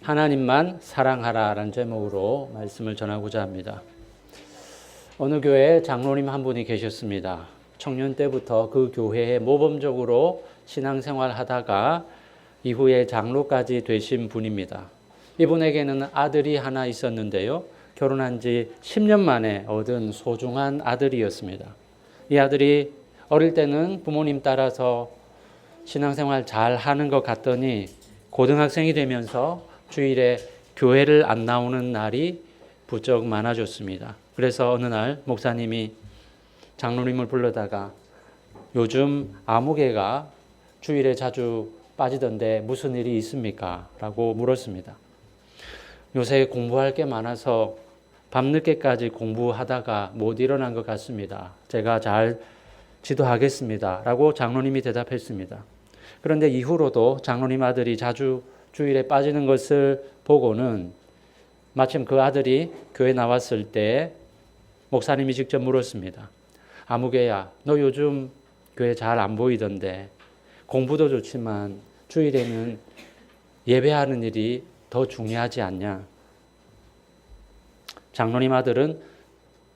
하나님만 사랑하라라는 제목으로 말씀을 전하고자 합니다. 어느 교회에 장로님 한 분이 계셨습니다. 청년 때부터 그 교회에 모범적으로 신앙생활 하다가 이후에 장로까지 되신 분입니다. 이분에게는 아들이 하나 있었는데요. 결혼한 지 10년 만에 얻은 소중한 아들이었습니다. 이 아들이 어릴 때는 부모님 따라서 신앙생활 잘 하는 것 같더니 고등학생이 되면서 주일에 교회를 안 나오는 날이 부쩍 많아졌습니다. 그래서 어느 날 목사님이 장로님을 불러다가 요즘 아무개가 주일에 자주 빠지던데 무슨 일이 있습니까? 라고 물었습니다. 요새 공부할 게 많아서 밤늦게까지 공부하다가 못 일어난 것 같습니다. 제가 잘 지도하겠습니다. 라고 장로님이 대답했습니다. 그런데 이후로도 장로님 아들이 자주 주일에 빠지는 것을 보고는 마침 그 아들이 교회 나왔을 때 목사님이 직접 물었습니다. 아무개야, 너 요즘 교회 잘 안 보이던데 공부도 좋지만 주일에는 예배하는 일이 더 중요하지 않냐? 장로님 아들은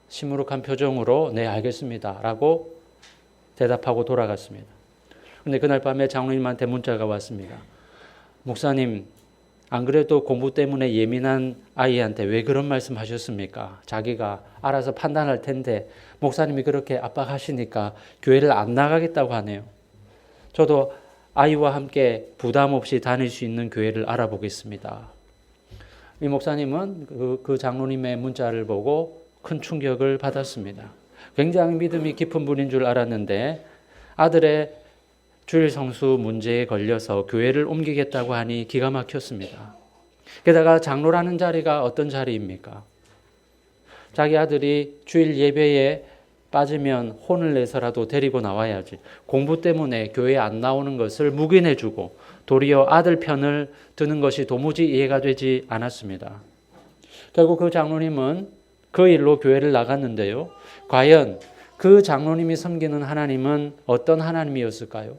시무룩한 표정으로 네, 알겠습니다. 라고 대답하고 돌아갔습니다. 그런데 그날 밤에 장로님한테 문자가 왔습니다. 목사님, 안 그래도 공부 때문에 예민한 아이한테 왜 그런 말씀 하셨습니까? 자기가 알아서 판단할 텐데 목사님이 그렇게 압박하시니까 교회를 안 나가겠다고 하네요. 저도 아이와 함께 부담 없이 다닐 수 있는 교회를 알아보겠습니다. 이 목사님은 그 장로님의 문자를 보고 큰 충격을 받았습니다. 굉장히 믿음이 깊은 분인 줄 알았는데 아들의 주일 성수 문제에 걸려서 교회를 옮기겠다고 하니 기가 막혔습니다. 게다가 장로라는 자리가 어떤 자리입니까? 자기 아들이 주일 예배에 빠지면 혼을 내서라도 데리고 나와야지. 공부 때문에 교회에 안 나오는 것을 묵인해주고 도리어 아들 편을 드는 것이 도무지 이해가 되지 않았습니다. 결국 그 장로님은 그 일로 교회를 나갔는데요. 과연 그 장로님이 섬기는 하나님은 어떤 하나님이었을까요?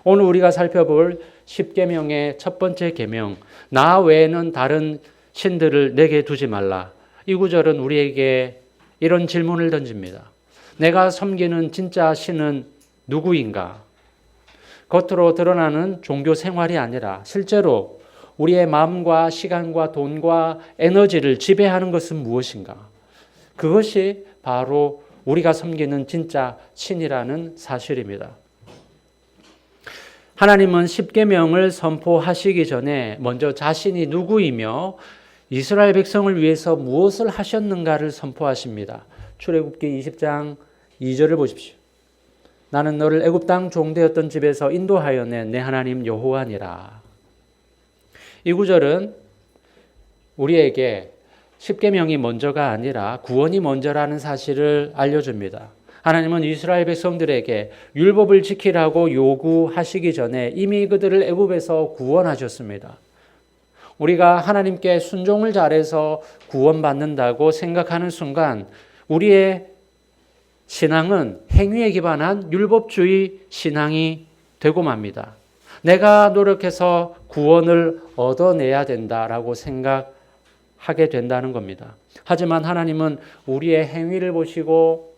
오늘 우리가 살펴볼 10계명의 첫 번째 계명, 나 외에는 다른 신들을 내게 두지 말라. 이 구절은 우리에게 이런 질문을 던집니다. 내가 섬기는 진짜 신은 누구인가? 겉으로 드러나는 종교 생활이 아니라 실제로 우리의 마음과 시간과 돈과 에너지를 지배하는 것은 무엇인가? 그것이 바로 우리가 섬기는 진짜 신이라는 사실입니다. 하나님은 10계명을 선포하시기 전에 먼저 자신이 누구이며 이스라엘 백성을 위해서 무엇을 하셨는가를 선포하십니다. 출애굽기 20장 2절을 보십시오. 나는 너를 애굽 땅 종되었던 집에서 인도하여 낸 내 하나님 여호와니라. 이 구절은 우리에게 10계명이 먼저가 아니라 구원이 먼저라는 사실을 알려줍니다. 하나님은 이스라엘 백성들에게 율법을 지키라고 요구하시기 전에 이미 그들을 애굽에서 구원하셨습니다. 우리가 하나님께 순종을 잘해서 구원받는다고 생각하는 순간 우리의 신앙은 행위에 기반한 율법주의 신앙이 되고 맙니다. 내가 노력해서 구원을 얻어내야 된다라고 생각하게 된다는 겁니다. 하지만 하나님은 우리의 행위를 보시고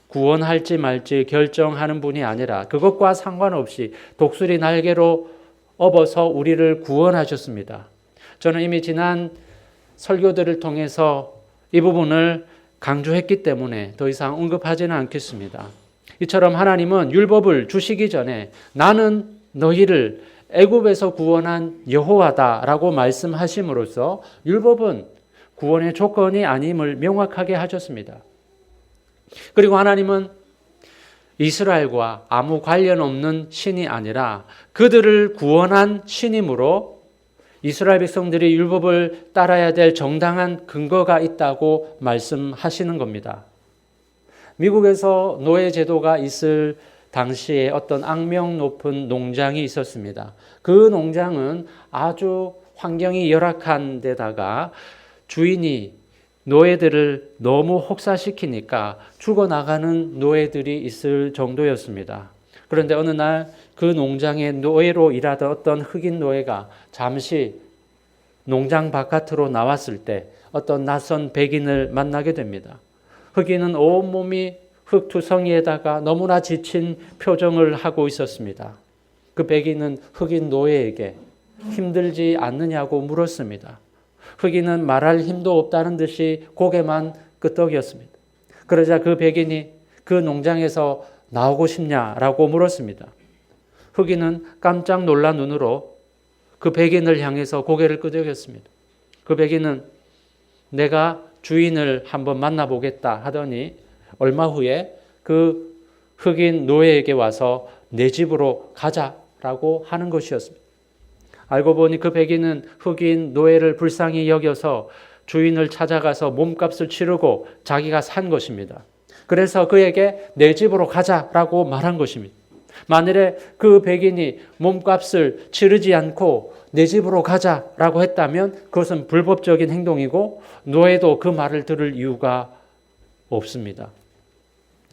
구원할지 말지 결정하는 분이 아니라 그것과 상관없이 독수리 날개로 업어서 우리를 구원하셨습니다. 저는 이미 지난 설교들을 통해서 이 부분을 강조했기 때문에 더 이상 언급하지는 않겠습니다. 이처럼 하나님은 율법을 주시기 전에 나는 너희를 애굽에서 구원한 여호와다라고 말씀하심으로써 율법은 구원의 조건이 아님을 명확하게 하셨습니다. 그리고 하나님은 이스라엘과 아무 관련 없는 신이 아니라 그들을 구원한 신이므로 이스라엘 백성들이 율법을 따라야 될 정당한 근거가 있다고 말씀하시는 겁니다. 미국에서 노예 제도가 있을 당시에 어떤 악명 높은 농장이 있었습니다. 그 농장은 아주 환경이 열악한 데다가 주인이 노예들을 너무 혹사시키니까 죽어나가는 노예들이 있을 정도였습니다. 그런데 어느 날 그 농장에 노예로 일하던 어떤 흑인 노예가 잠시 농장 바깥으로 나왔을 때 어떤 낯선 백인을 만나게 됩니다. 흑인은 온몸이 흙투성이에다가 너무나 지친 표정을 하고 있었습니다. 그 백인은 흑인 노예에게 힘들지 않느냐고 물었습니다. 흑인은 말할 힘도 없다는 듯이 고개만 끄덕였습니다. 그러자 그 백인이 그 농장에서 나오고 싶냐라고 물었습니다. 흑인은 깜짝 놀란 눈으로 그 백인을 향해서 고개를 끄덕였습니다. 그 백인은 내가 주인을 한번 만나보겠다 하더니 얼마 후에 그 흑인 노예에게 와서 내 집으로 가자라고 하는 것이었습니다. 알고 보니 그 백인은 흑인 노예를 불쌍히 여겨서 주인을 찾아가서 몸값을 치르고 자기가 산 것입니다. 그래서 그에게 내 집으로 가자라고 말한 것입니다. 만일에 그 백인이 몸값을 치르지 않고 내 집으로 가자라고 했다면 그것은 불법적인 행동이고 노예도 그 말을 들을 이유가 없습니다.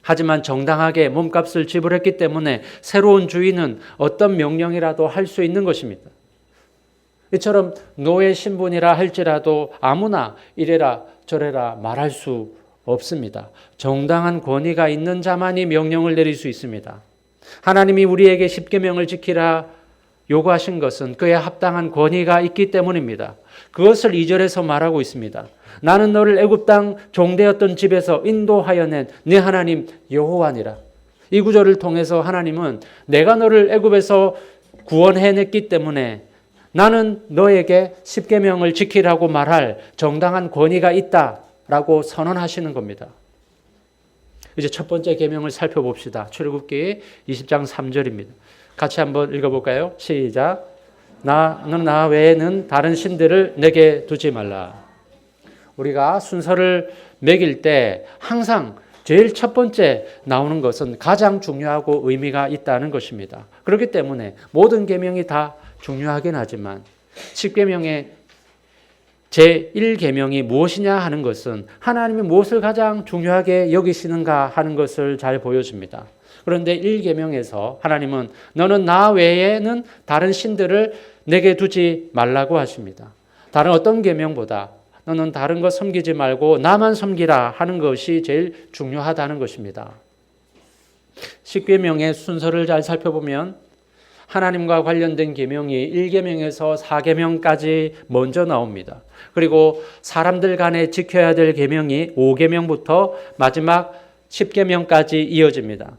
하지만 정당하게 몸값을 지불했기 때문에 새로운 주인은 어떤 명령이라도 할 수 있는 것입니다. 이처럼 노예 신분이라 할지라도 아무나 이래라 저래라 말할 수 없습니다. 정당한 권위가 있는 자만이 명령을 내릴 수 있습니다. 하나님이 우리에게 십계명을 지키라 요구하신 것은 그에 합당한 권위가 있기 때문입니다. 그것을 2절에서 말하고 있습니다. 나는 너를 애굽 땅 종되었던 집에서 인도하여 낸 네 하나님 여호와니라. 이 구절을 통해서 하나님은 내가 너를 애굽에서 구원해냈기 때문에 나는 너에게 십계명을 지키라고 말할 정당한 권위가 있다라고 선언하시는 겁니다. 이제 첫 번째 계명을 살펴봅시다. 출애굽기 20장 3절입니다. 같이 한번 읽어볼까요? 시작. 너는 나 외에는 다른 신들을 내게 두지 말라. 우리가 순서를 매길 때 항상 제일 첫 번째 나오는 것은 가장 중요하고 의미가 있다는 것입니다. 그렇기 때문에 모든 계명이 다 중요하긴 하지만 10계명의 제1계명이 무엇이냐 하는 것은 하나님이 무엇을 가장 중요하게 여기시는가 하는 것을 잘 보여줍니다. 그런데 1계명에서 하나님은 너는 나 외에는 다른 신들을 내게 두지 말라고 하십니다. 다른 어떤 계명보다 너는 다른 것 섬기지 말고 나만 섬기라 하는 것이 제일 중요하다는 것입니다. 10계명의 순서를 잘 살펴보면 하나님과 관련된 계명이 1계명에서 4계명까지 먼저 나옵니다. 그리고 사람들 간에 지켜야 될 계명이 5계명부터 마지막 10계명까지 이어집니다.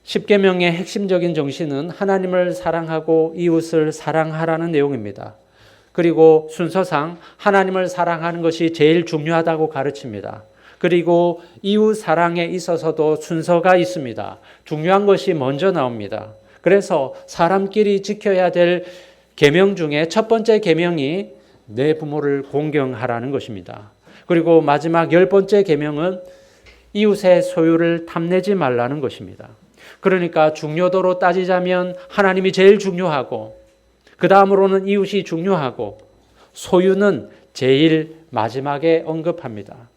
10계명의 핵심적인 정신은 하나님을 사랑하고 이웃을 사랑하라는 내용입니다. 그리고 순서상 하나님을 사랑하는 것이 제일 중요하다고 가르칩니다. 그리고 이웃 사랑에 있어서도 순서가 있습니다. 중요한 것이 먼저 나옵니다. 그래서 사람끼리 지켜야 될 계명 중에 첫 번째 계명이 내 부모를 공경하라는 것입니다. 그리고 마지막 10번째 계명은 이웃의 소유를 탐내지 말라는 것입니다. 그러니까 중요도로 따지자면 하나님이 제일 중요하고 그 다음으로는 이웃이 중요하고 소유는 제일 마지막에 언급합니다.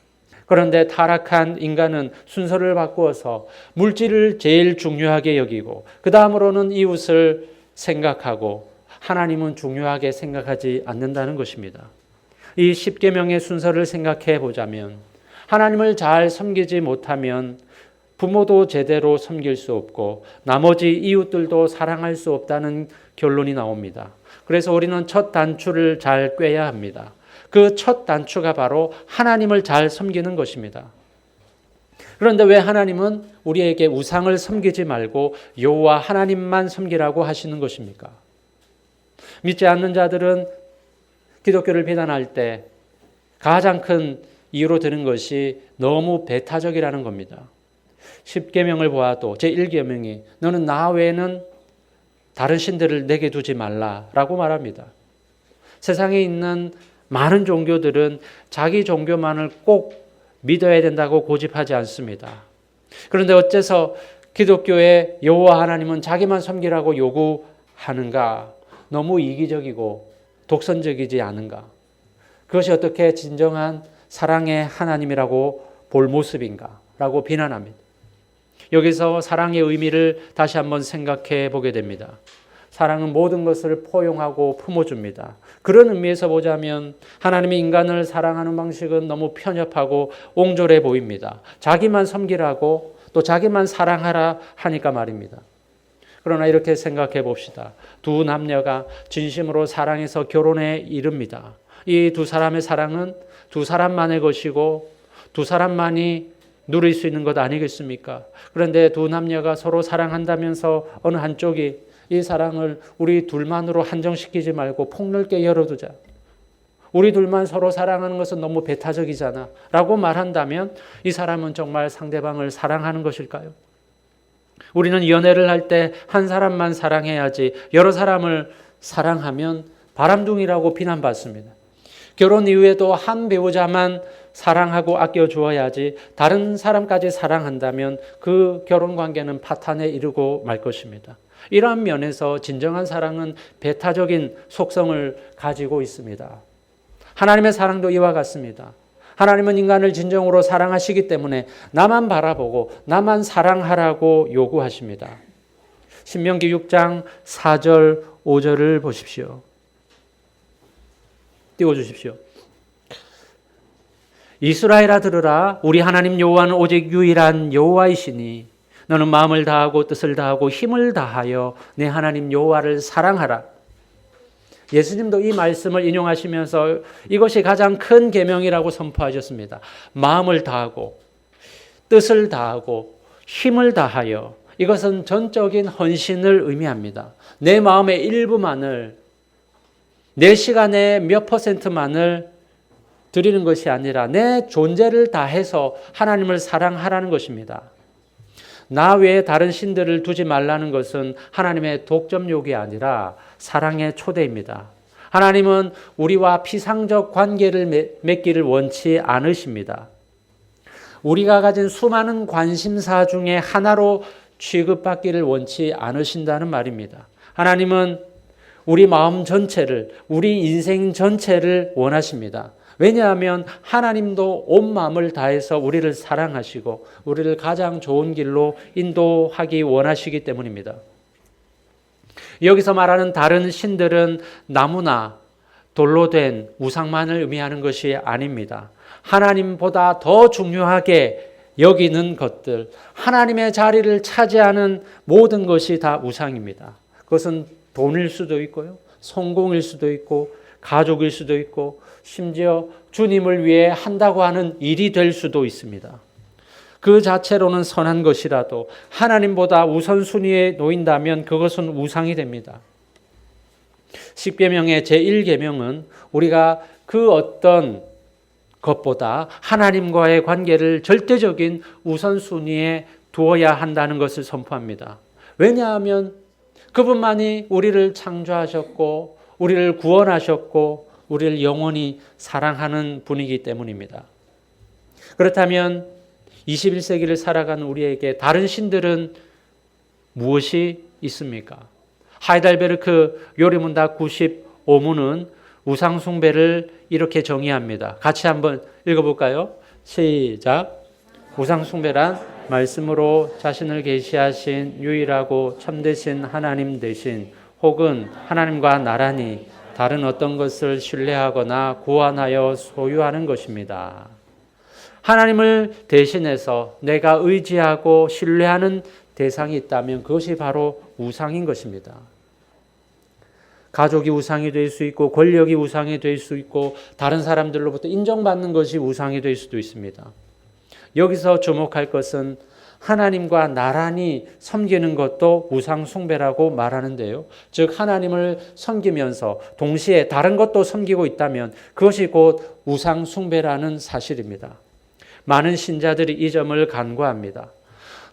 그런데 타락한 인간은 순서를 바꾸어서 물질을 제일 중요하게 여기고 그 다음으로는 이웃을 생각하고 하나님은 중요하게 생각하지 않는다는 것입니다. 이 10계명의 순서를 생각해 보자면 하나님을 잘 섬기지 못하면 부모도 제대로 섬길 수 없고 나머지 이웃들도 사랑할 수 없다는 결론이 나옵니다. 그래서 우리는 첫 단추를 잘 꿰야 합니다. 그 첫 단추가 바로 하나님을 잘 섬기는 것입니다. 그런데 왜 하나님은 우리에게 우상을 섬기지 말고 여호와 하나님만 섬기라고 하시는 것입니까? 믿지 않는 자들은 기독교를 비난할 때 가장 큰 이유로 드는 것이 너무 배타적이라는 겁니다. 10계명을 보아도 제1계명이 너는 나 외에는 다른 신들을 내게 두지 말라라고 말합니다. 세상에 있는 많은 종교들은 자기 종교만을 꼭 믿어야 된다고 고집하지 않습니다. 그런데 어째서 기독교의 여호와 하나님은 자기만 섬기라고 요구하는가? 너무 이기적이고 독선적이지 않은가? 그것이 어떻게 진정한 사랑의 하나님이라고 볼 모습인가? 라고 비난합니다. 여기서 사랑의 의미를 다시 한번 생각해 보게 됩니다. 사랑은 모든 것을 포용하고 품어줍니다. 그런 의미에서 보자면 하나님이 인간을 사랑하는 방식은 너무 편협하고 옹졸해 보입니다. 자기만 섬기라고 또 자기만 사랑하라 하니까 말입니다. 그러나 이렇게 생각해 봅시다. 두 남녀가 진심으로 사랑해서 결혼에 이릅니다. 이 두 사람의 사랑은 두 사람만의 것이고 두 사람만이 누릴 수 있는 것 아니겠습니까? 그런데 두 남녀가 서로 사랑한다면서 어느 한쪽이 이 사랑을 우리 둘만으로 한정시키지 말고 폭넓게 열어두자. 우리 둘만 서로 사랑하는 것은 너무 배타적이잖아 라고 말한다면 이 사람은 정말 상대방을 사랑하는 것일까요? 우리는 연애를 할 때 한 사람만 사랑해야지 여러 사람을 사랑하면 바람둥이라고 비난받습니다. 결혼 이후에도 한 배우자만 사랑하고 아껴주어야지 다른 사람까지 사랑한다면 그 결혼관계는 파탄에 이르고 말 것입니다. 이러한 면에서 진정한 사랑은 배타적인 속성을 가지고 있습니다. 하나님의 사랑도 이와 같습니다. 하나님은 인간을 진정으로 사랑하시기 때문에 나만 바라보고 나만 사랑하라고 요구하십니다. 신명기 6장 4절 5절을 보십시오. 띄워주십시오. 이스라엘아 들으라. 우리 하나님 여호와는 오직 유일한 여호와이시니 너는 마음을 다하고 뜻을 다하고 힘을 다하여 내 하나님 여호와를 사랑하라. 예수님도 이 말씀을 인용하시면서 이것이 가장 큰 계명이라고 선포하셨습니다. 마음을 다하고 뜻을 다하고 힘을 다하여, 이것은 전적인 헌신을 의미합니다. 내 마음의 일부만을, 내 시간의 몇 %만을 드리는 것이 아니라 내 존재를 다해서 하나님을 사랑하라는 것입니다. 나 외에 다른 신들을 두지 말라는 것은 하나님의 독점욕이 아니라 사랑의 초대입니다. 하나님은 우리와 피상적 관계를 맺기를 원치 않으십니다. 우리가 가진 수많은 관심사 중에 하나로 취급받기를 원치 않으신다는 말입니다. 하나님은 우리 마음 전체를, 우리 인생 전체를 원하십니다. 왜냐하면 하나님도 온 마음을 다해서 우리를 사랑하시고 우리를 가장 좋은 길로 인도하기 원하시기 때문입니다. 여기서 말하는 다른 신들은 나무나 돌로 된 우상만을 의미하는 것이 아닙니다. 하나님보다 더 중요하게 여기는 것들, 하나님의 자리를 차지하는 모든 것이 다 우상입니다. 그것은 돈일 수도 있고요, 성공일 수도 있고, 가족일 수도 있고, 심지어 주님을 위해 한다고 하는 일이 될 수도 있습니다. 그 자체로는 선한 것이라도 하나님보다 우선순위에 놓인다면 그것은 우상이 됩니다. 십계명의 제1계명은 우리가 그 어떤 것보다 하나님과의 관계를 절대적인 우선순위에 두어야 한다는 것을 선포합니다. 왜냐하면 그분만이 우리를 창조하셨고 우리를 구원하셨고 우리를 영원히 사랑하는 분이기 때문입니다. 그렇다면 21세기를 살아가는 우리에게 다른 신들은 무엇이 있습니까? 하이델베르크 요리문답 95문은 우상 숭배를 이렇게 정의합니다. 같이 한번 읽어볼까요? 시작. 우상 숭배란 말씀으로 자신을 계시하신 유일하고 참되신 하나님 대신 혹은 하나님과 나란히 다른 어떤 것을 신뢰하거나 고안하여 소유하는 것입니다. 하나님을 대신해서 내가 의지하고 신뢰하는 대상이 있다면 그것이 바로 우상인 것입니다. 가족이 우상이 될 수 있고 권력이 우상이 될 수 있고 다른 사람들로부터 인정받는 것이 우상이 될 수도 있습니다. 여기서 주목할 것은 하나님과 나란히 섬기는 것도 우상 숭배라고 말하는데요. 즉 하나님을 섬기면서 동시에 다른 것도 섬기고 있다면 그것이 곧 우상 숭배라는 사실입니다. 많은 신자들이 이 점을 간과합니다.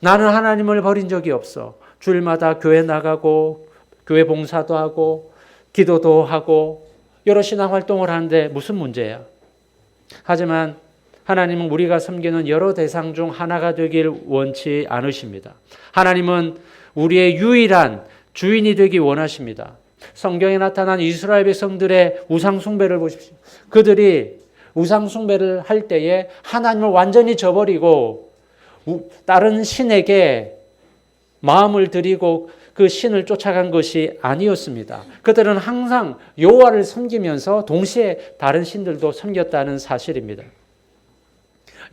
나는 하나님을 버린 적이 없어. 주일마다 교회 나가고 교회 봉사도 하고 기도도 하고 여러 신앙 활동을 하는데 무슨 문제야? 하지만 하나님은 우리가 섬기는 여러 대상 중 하나가 되길 원치 않으십니다. 하나님은 우리의 유일한 주인이 되기 원하십니다. 성경에 나타난 이스라엘 백성들의 우상 숭배를 보십시오. 그들이 우상 숭배를 할 때에 하나님을 완전히 저버리고 다른 신에게 마음을 들이고 그 신을 쫓아간 것이 아니었습니다. 그들은 항상 여호와를 섬기면서 동시에 다른 신들도 섬겼다는 사실입니다.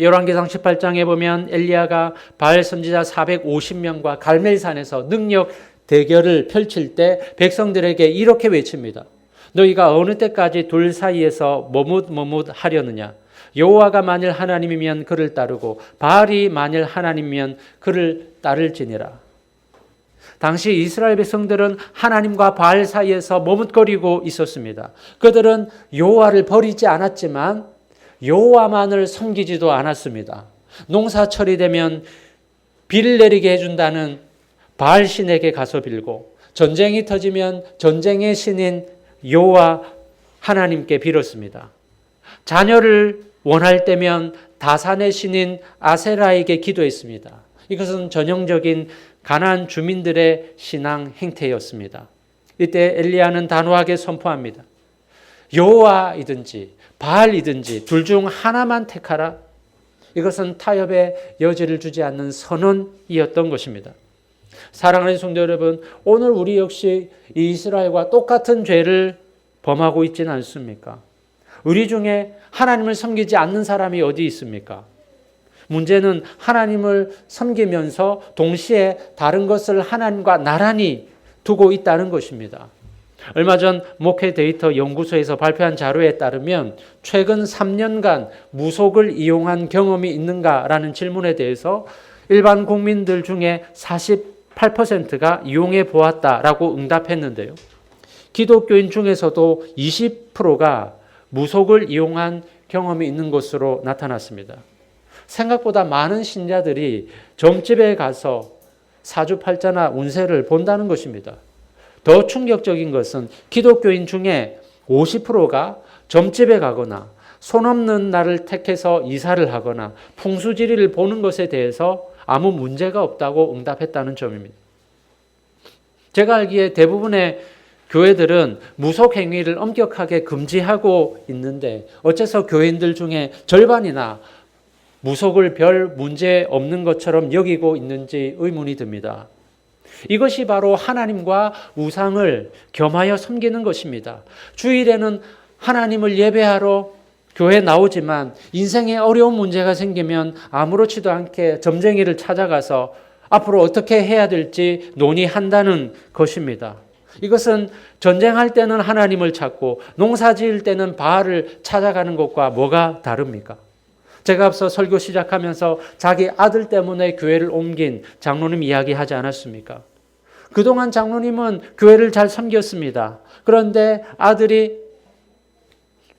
열왕기상 18장에 보면 엘리야가 바알 선지자 450명과 갈멜산에서 능력 대결을 펼칠 때 백성들에게 이렇게 외칩니다. 너희가 어느 때까지 둘 사이에서 머뭇머뭇하려느냐? 여호와가 만일 하나님이면 그를 따르고 바알이 만일 하나님이면 그를 따를지니라. 당시 이스라엘 백성들은 하나님과 바알 사이에서 머뭇거리고 있었습니다. 그들은 여호와를 버리지 않았지만 여호와만을 섬기지도 않았습니다. 농사철이 되면 비를 내리게 해준다는 바알 신에게 가서 빌고 전쟁이 터지면 전쟁의 신인 여호와 하나님께 빌었습니다. 자녀를 원할 때면 다산의 신인 아세라에게 기도했습니다. 이것은 전형적인 가나안 주민들의 신앙 행태였습니다. 이때 엘리야는 단호하게 선포합니다. 여호와이든지 바알이든지 둘 중 하나만 택하라. 이것은 타협의 여지를 주지 않는 선언이었던 것입니다. 사랑하는 성도 여러분, 오늘 우리 역시 이 이스라엘과 똑같은 죄를 범하고 있지는 않습니까? 우리 중에 하나님을 섬기지 않는 사람이 어디 있습니까? 문제는 하나님을 섬기면서 동시에 다른 것을 하나님과 나란히 두고 있다는 것입니다. 얼마 전 목회 데이터 연구소에서 발표한 자료에 따르면 최근 3년간 무속을 이용한 경험이 있는가라는 질문에 대해서 일반 국민들 중에 48%가 이용해 보았다라고 응답했는데요. 기독교인 중에서도 20%가 무속을 이용한 경험이 있는 것으로 나타났습니다. 생각보다 많은 신자들이 점집에 가서 사주팔자나 운세를 본다는 것입니다. 더 충격적인 것은 기독교인 중에 50%가 점집에 가거나 손 없는 날을 택해서 이사를 하거나 풍수지리를 보는 것에 대해서 아무 문제가 없다고 응답했다는 점입니다. 제가 알기에 대부분의 교회들은 무속 행위를 엄격하게 금지하고 있는데 어째서 교인들 중에 절반이나 무속을 별 문제 없는 것처럼 여기고 있는지 의문이 듭니다. 이것이 바로 하나님과 우상을 겸하여 섬기는 것입니다. 주일에는 하나님을 예배하러 교회에 나오지만 인생에 어려운 문제가 생기면 아무렇지도 않게 점쟁이를 찾아가서 앞으로 어떻게 해야 될지 논의한다는 것입니다. 이것은 전쟁할 때는 하나님을 찾고 농사 지을 때는 바알을 찾아가는 것과 뭐가 다릅니까? 제가 앞서 설교 시작하면서 자기 아들 때문에 교회를 옮긴 장로님 이야기하지 않았습니까? 그동안 장로님은 교회를 잘 섬겼습니다. 그런데 아들이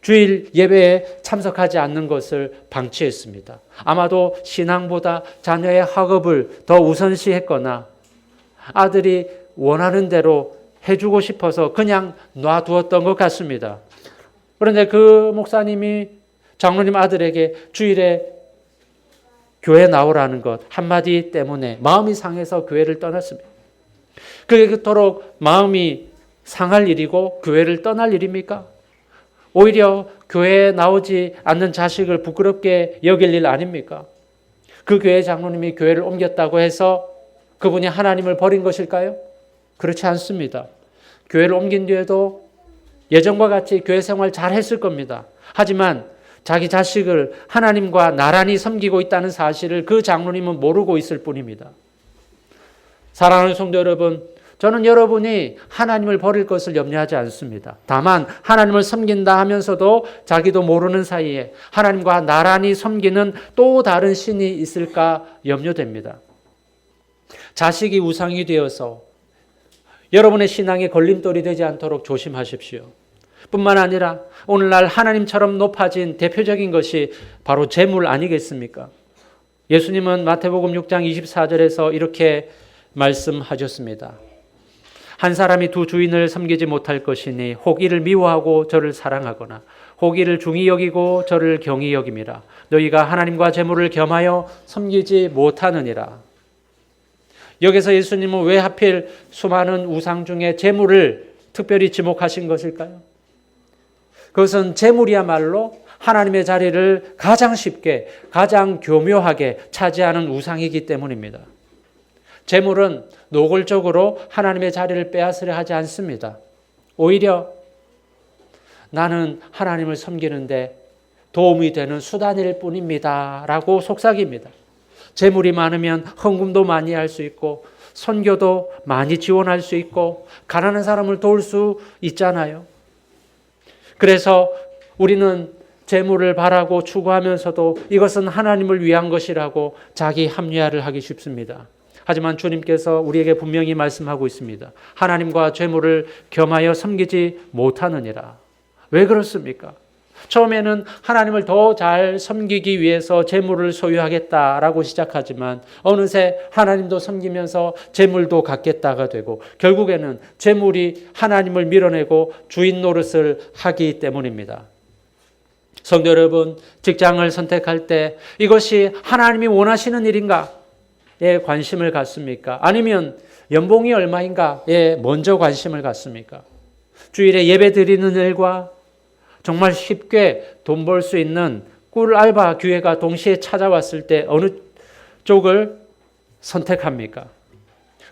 주일 예배에 참석하지 않는 것을 방치했습니다. 아마도 신앙보다 자녀의 학업을 더 우선시했거나 아들이 원하는 대로 해주고 싶어서 그냥 놔두었던 것 같습니다. 그런데 그 목사님이 장로님 아들에게 주일에 교회 나오라는 것 한마디 때문에 마음이 상해서 교회를 떠났습니다. 그게 그토록 마음이 상할 일이고 교회를 떠날 일입니까? 오히려 교회에 나오지 않는 자식을 부끄럽게 여길 일 아닙니까? 그 교회 장로님이 교회를 옮겼다고 해서 그분이 하나님을 버린 것일까요? 그렇지 않습니다. 교회를 옮긴 뒤에도 예전과 같이 교회 생활 잘 했을 겁니다. 하지만 자기 자식을 하나님과 나란히 섬기고 있다는 사실을 그 장로님은 모르고 있을 뿐입니다. 사랑하는 성도 여러분, 저는 여러분이 하나님을 버릴 것을 염려하지 않습니다. 다만 하나님을 섬긴다 하면서도 자기도 모르는 사이에 하나님과 나란히 섬기는 또 다른 신이 있을까 염려됩니다. 자식이 우상이 되어서 여러분의 신앙에 걸림돌이 되지 않도록 조심하십시오. 뿐만 아니라 오늘날 하나님처럼 높아진 대표적인 것이 바로 재물 아니겠습니까? 예수님은 마태복음 6장 24절에서 이렇게 말씀하셨습니다. 한 사람이 두 주인을 섬기지 못할 것이니 혹 이를 미워하고 저를 사랑하거나 혹 이를 중히 여기고 저를 경히 여김이라. 너희가 하나님과 재물을 겸하여 섬기지 못하느니라. 여기서 예수님은 왜 하필 수많은 우상 중에 재물을 특별히 지목하신 것일까요? 그것은 재물이야말로 하나님의 자리를 가장 쉽게, 가장 교묘하게 차지하는 우상이기 때문입니다. 재물은 노골적으로 하나님의 자리를 빼앗으려 하지 않습니다. 오히려 나는 하나님을 섬기는데 도움이 되는 수단일 뿐입니다 라고 속삭입니다. 재물이 많으면 헌금도 많이 할 수 있고 선교도 많이 지원할 수 있고 가난한 사람을 도울 수 있잖아요. 그래서 우리는 재물을 바라고 추구하면서도 이것은 하나님을 위한 것이라고 자기 합리화를 하기 쉽습니다. 하지만 주님께서 우리에게 분명히 말씀하고 있습니다. 하나님과 재물을 겸하여 섬기지 못하느니라. 왜 그렇습니까? 처음에는 하나님을 더 잘 섬기기 위해서 재물을 소유하겠다라고 시작하지만 어느새 하나님도 섬기면서 재물도 갖겠다가 되고 결국에는 재물이 하나님을 밀어내고 주인 노릇을 하기 때문입니다. 성도 여러분, 직장을 선택할 때 이것이 하나님이 원하시는 일인가에 관심을 갖습니까? 아니면 연봉이 얼마인가에 먼저 관심을 갖습니까? 주일에 예배 드리는 일과 정말 쉽게 돈 벌 수 있는 꿀 알바 기회가 동시에 찾아왔을 때 어느 쪽을 선택합니까?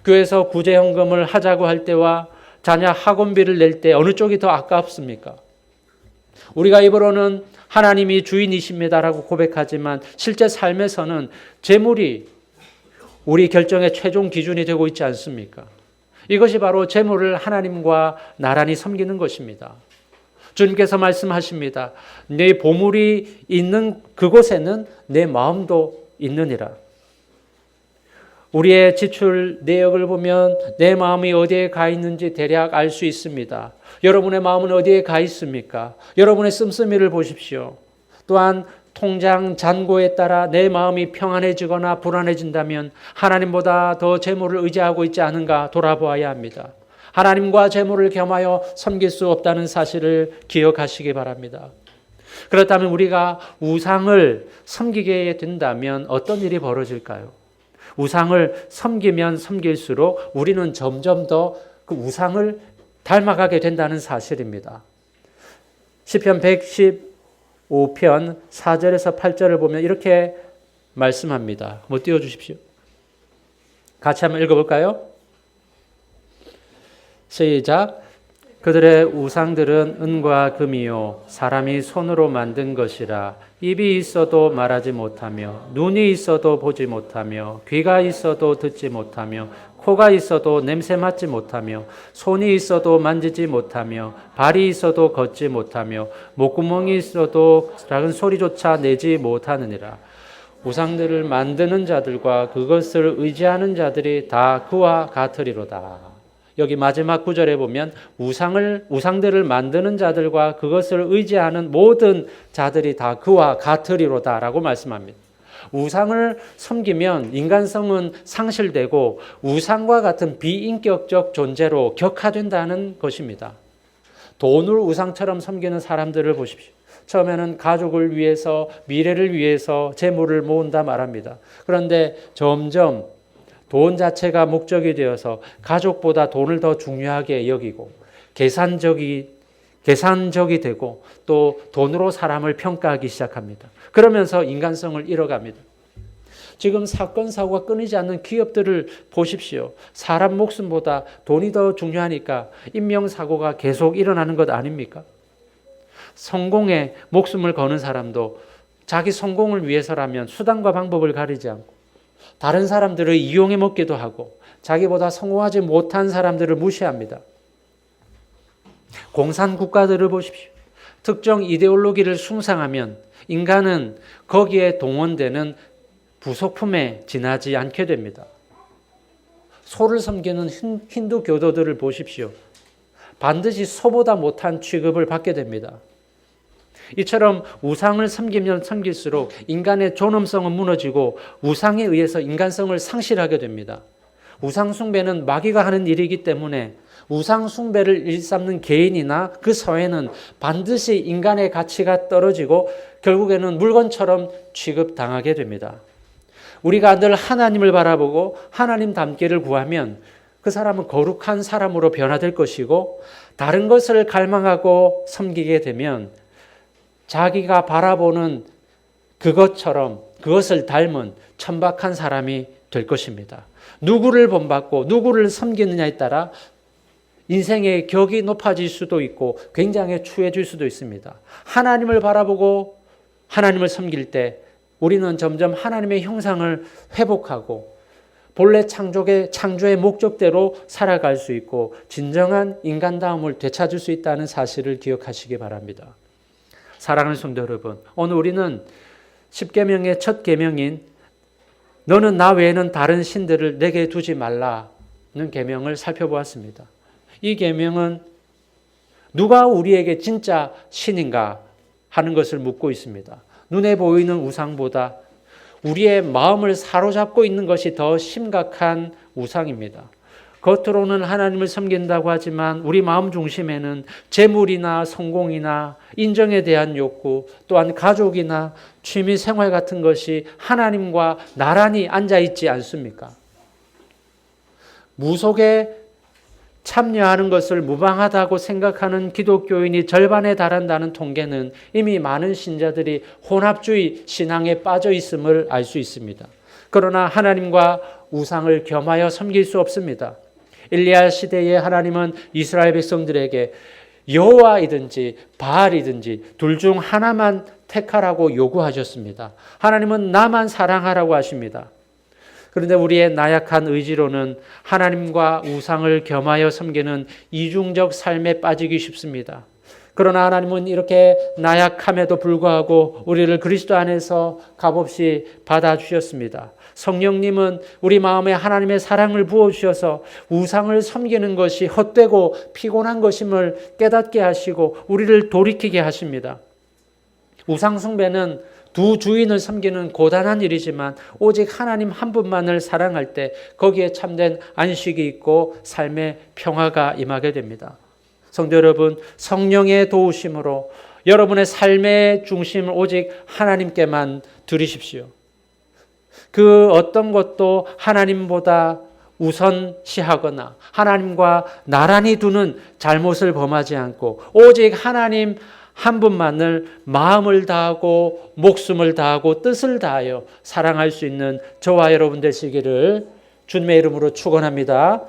교회에서 구제헌금을 하자고 할 때와 자녀 학원비를 낼 때 어느 쪽이 더 아깝습니까? 우리가 입으로는 하나님이 주인이십니다라고 고백하지만 실제 삶에서는 재물이 우리 결정의 최종 기준이 되고 있지 않습니까? 이것이 바로 재물을 하나님과 나란히 섬기는 것입니다. 주님께서 말씀하십니다. 내 보물이 있는 그곳에는 내 마음도 있느니라. 우리의 지출 내역을 보면 내 마음이 어디에 가 있는지 대략 알 수 있습니다. 여러분의 마음은 어디에 가 있습니까? 여러분의 씀씀이를 보십시오. 또한 통장 잔고에 따라 내 마음이 평안해지거나 불안해진다면 하나님보다 더 재물을 의지하고 있지 않은가 돌아보아야 합니다. 하나님과 재물을 겸하여 섬길 수 없다는 사실을 기억하시기 바랍니다. 그렇다면 우리가 우상을 섬기게 된다면 어떤 일이 벌어질까요? 우상을 섬기면 섬길수록 우리는 점점 더 그 우상을 닮아가게 된다는 사실입니다. 시편 115편 4절에서 8절을 보면 이렇게 말씀합니다. 한번 띄워주십시오. 같이 한번 읽어볼까요? 시작. 그들의 우상들은 은과 금이요 사람이 손으로 만든 것이라. 입이 있어도 말하지 못하며 눈이 있어도 보지 못하며 귀가 있어도 듣지 못하며 코가 있어도 냄새 맡지 못하며 손이 있어도 만지지 못하며 발이 있어도 걷지 못하며 목구멍이 있어도 작은 소리조차 내지 못하느니라. 우상들을 만드는 자들과 그것을 의지하는 자들이 다 그와 같으리로다. 여기 마지막 구절에 보면 우상들을 만드는 자들과 그것을 의지하는 모든 자들이 다 그와 같으리로다라고 말씀합니다. 우상을 섬기면 인간성은 상실되고 우상과 같은 비인격적 존재로 격화된다는 것입니다. 돈을 우상처럼 섬기는 사람들을 보십시오. 처음에는 가족을 위해서, 미래를 위해서 재물을 모은다 말합니다. 그런데 점점 돈 자체가 목적이 되어서 가족보다 돈을 더 중요하게 여기고 계산적이 되고 또 돈으로 사람을 평가하기 시작합니다. 그러면서 인간성을 잃어갑니다. 지금 사건 사고가 끊이지 않는 기업들을 보십시오. 사람 목숨보다 돈이 더 중요하니까 인명사고가 계속 일어나는 것 아닙니까? 성공에 목숨을 거는 사람도 자기 성공을 위해서라면 수단과 방법을 가리지 않고 다른 사람들을 이용해 먹기도 하고 자기보다 성공하지 못한 사람들을 무시합니다. 공산국가들을 보십시오. 특정 이데올로기를 숭상하면 인간은 거기에 동원되는 부속품에 지나지 않게 됩니다. 소를 섬기는 힌두 교도들을 보십시오. 반드시 소보다 못한 취급을 받게 됩니다. 이처럼 우상을 섬기면 섬길수록 인간의 존엄성은 무너지고 우상에 의해서 인간성을 상실하게 됩니다. 우상 숭배는 마귀가 하는 일이기 때문에 우상 숭배를 일삼는 개인이나 그 사회는 반드시 인간의 가치가 떨어지고 결국에는 물건처럼 취급당하게 됩니다. 우리가 늘 하나님을 바라보고 하나님 닮기를 구하면 그 사람은 거룩한 사람으로 변화될 것이고 다른 것을 갈망하고 섬기게 되면 자기가 바라보는 그것처럼 그것을 닮은 천박한 사람이 될 것입니다. 누구를 본받고 누구를 섬기느냐에 따라 인생의 격이 높아질 수도 있고 굉장히 추해질 수도 있습니다. 하나님을 바라보고 하나님을 섬길 때 우리는 점점 하나님의 형상을 회복하고 본래 창조의 목적대로 살아갈 수 있고 진정한 인간다움을 되찾을 수 있다는 사실을 기억하시기 바랍니다. 사랑하는 성도 여러분, 오늘 우리는 10계명의 첫 계명인 너는 나 외에는 다른 신들을 내게 두지 말라는 계명을 살펴보았습니다. 이 계명은 누가 우리에게 진짜 신인가 하는 것을 묻고 있습니다. 눈에 보이는 우상보다 우리의 마음을 사로잡고 있는 것이 더 심각한 우상입니다. 겉으로는 하나님을 섬긴다고 하지만 우리 마음 중심에는 재물이나 성공이나 인정에 대한 욕구, 또한 가족이나 취미 생활 같은 것이 하나님과 나란히 앉아있지 않습니까? 무속에 참여하는 것을 무방하다고 생각하는 기독교인이 절반에 달한다는 통계는 이미 많은 신자들이 혼합주의 신앙에 빠져 있음을 알 수 있습니다. 그러나 하나님과 우상을 겸하여 섬길 수 없습니다. 엘리야 시대에 하나님은 이스라엘 백성들에게 여호와이든지 바알이든지 둘 중 하나만 택하라고 요구하셨습니다. 하나님은 나만 사랑하라고 하십니다. 그런데 우리의 나약한 의지로는 하나님과 우상을 겸하여 섬기는 이중적 삶에 빠지기 쉽습니다. 그러나 하나님은 이렇게 나약함에도 불구하고 우리를 그리스도 안에서 값없이 받아주셨습니다. 성령님은 우리 마음에 하나님의 사랑을 부어주셔서 우상을 섬기는 것이 헛되고 피곤한 것임을 깨닫게 하시고 우리를 돌이키게 하십니다. 우상 숭배는 두 주인을 섬기는 고단한 일이지만 오직 하나님 한 분만을 사랑할 때 거기에 참된 안식이 있고 삶의 평화가 임하게 됩니다. 성도 여러분, 성령의 도우심으로 여러분의 삶의 중심을 오직 하나님께만 드리십시오. 그 어떤 것도 하나님보다 우선시하거나 하나님과 나란히 두는 잘못을 범하지 않고 오직 하나님 한 분만을 마음을 다하고 목숨을 다하고 뜻을 다하여 사랑할 수 있는 저와 여러분 되시기를 주님의 이름으로 축원합니다.